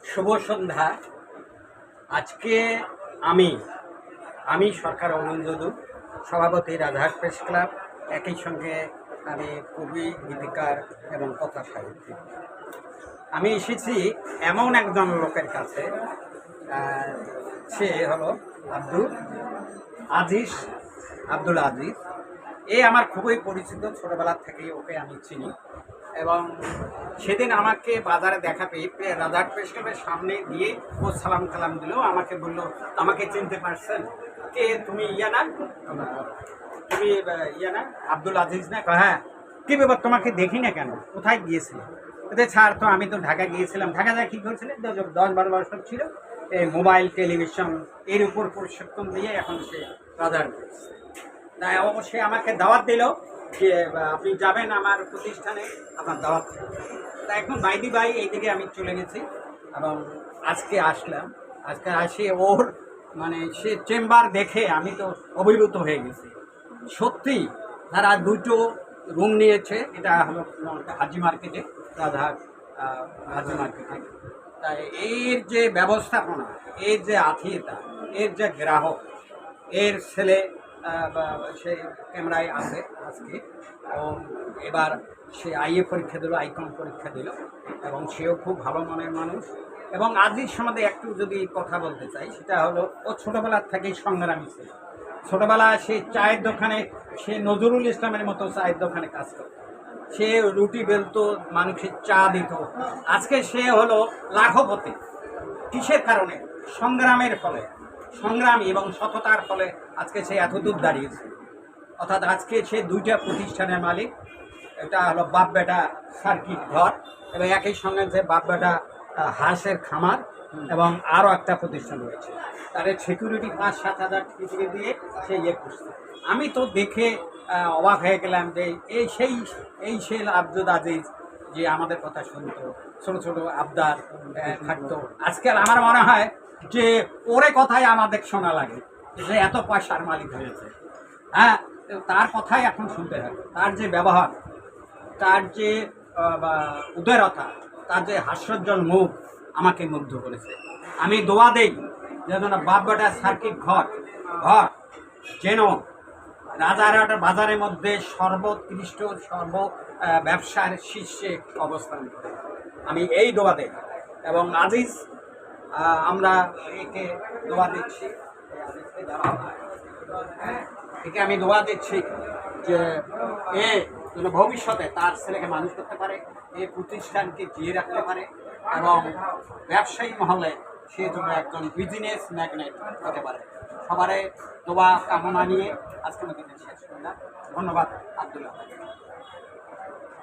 শুভ সন্ধ্যা। আজকে আমি সরকার অরুণজদু, সভাপতি রাজহাট প্রেস ক্লাব, একই সঙ্গে আমি কবি, গীতিকার এবং কথা সাহিত্যিক। আমি এসেছি এমন একজন লোকের কাছে, সে হলো আব্দুল আজিজ। এ আমার খুবই পরিচিত, ছোটোবেলার থেকেই ওকে আমি চিনি। এবং সেদিন আমাকে বাজারে দেখা পেয়ে রাজহাট প্রেস ক্লাবের সামনে দিয়ে ও সালাম কালাম দিল, আমাকে বলল, আমাকে চিনতে পারছেন? কে তুমি? তুমি না আব্দুল আজিজ না? হ্যাঁ। কী ব্যাপার, তোমাকে দেখি না কেন, কোথায় গিয়েছিলে? ছাড় তো, আমি তো ঢাকা গিয়েছিলাম। ঢাকা যা কী করছিলে? 10-12 বছর ছিল, এই মোবাইল, টেলিভিশন এর উপর প্রশিক্ষণ দিয়ে এখন সে রাজহাট করেছে। তাই অবশ্যই আমাকে দাওয়াত দিল যে আপনি যাবেন আমার প্রতিষ্ঠানে, আপনার দাওয়াত। তা এখন বাইদি ভাই এইদিকে আমি চলে গেছি এবং আজকে আসলাম। আজকে আসি ওর সে চেম্বার দেখে আমি তো অভিভূত হয়ে গেছি। সত্যি তারা দুটো রুম নিয়েছে, এটা হলো হাজি মার্কেটে, রাজহাট হাজি মার্কেটে। তাই এর যে ব্যবস্থাপনা, এর যে আতিথেয়তা, এর যে গ্রাহক, এর ছেলে সে ক্যামেরায় আছে আজকে। ও এবার সে আইএ পরীক্ষা দিল, আইকন পরীক্ষা দিল, এবং সেও খুব ভালো মনের মানুষ। এবং আজিজ সম্বন্ধে একটু যদি কথা বলতে চাই, সেটা হলো ও ছোটোবেলার থেকেই সংগ্রামী ছিল। ছোটোবেলায় সে চায়ের দোকানে, সে নজরুল ইসলামের মতো চায়ের দোকানে কাজ করত, সে রুটি বেলতো, মানুষের চা দিত। আজকে সে হলো লাখপতি। কিসের কারণে? সংগ্রামের ফলে, সংগ্রামী এবং সততার ফলে আজকে সে এতদূর দাঁড়িয়েছে। অর্থাৎ আজকে সে দুইটা প্রতিষ্ঠানের মালিক। এটা হলো বাপ বেটা সার্কিট ঘর, এবং একই সঙ্গে যে বাপ বেটা হাঁসের খামার, এবং আরও একটা প্রতিষ্ঠান রয়েছে। তাদের সিকিউরিটি 5-7 হাজার টিকিট দিয়ে সে করছে। আমি তো দেখে অবাক হয়ে গেলাম যে এই সেই আব্দুল আজিজ যে আমাদের কথা শুনতো, ছোটো ছোটো আবদার থাকতো। আজকাল আমার মনে হয় যে ওরে কথাই আমাদের শোনা লাগে, যে এত পয়সার মালিক হয়েছে। হ্যাঁ, তার কথাই এখন শুনতে হবে। তার যে ব্যবহার, তার যে উদারতা, তার যে হাস্যোজ্জ্বল মুখ আমাকে মুগ্ধ করেছে। আমি দোয়া দেই যেন বাপ বেটা সার্কিট ঘর যেন রাজারহাট বাজারের মধ্যে সর্বোৎকৃষ্ট ব্যবসার শীর্ষে অবস্থান করে। আমি এই দোয়া দেই। এবং আজিজ, আমরা একে দোয়া দিচ্ছি, একে আমি দোয়া দিচ্ছি যে এ যেন ভবিষ্যতে তার ছেলেকে মানুষ করতে পারে, এই প্রতিষ্ঠানকে জিয়ে রাখতে পারে, এবং ব্যবসায়ী মহলে সে যেন একজন বিজনেস ম্যাগনেট হতে পারে। সবারে দোয়া কামনা নিয়ে আজকে শেষ করলাম। ধন্যবাদ আব্দুল্লাহ।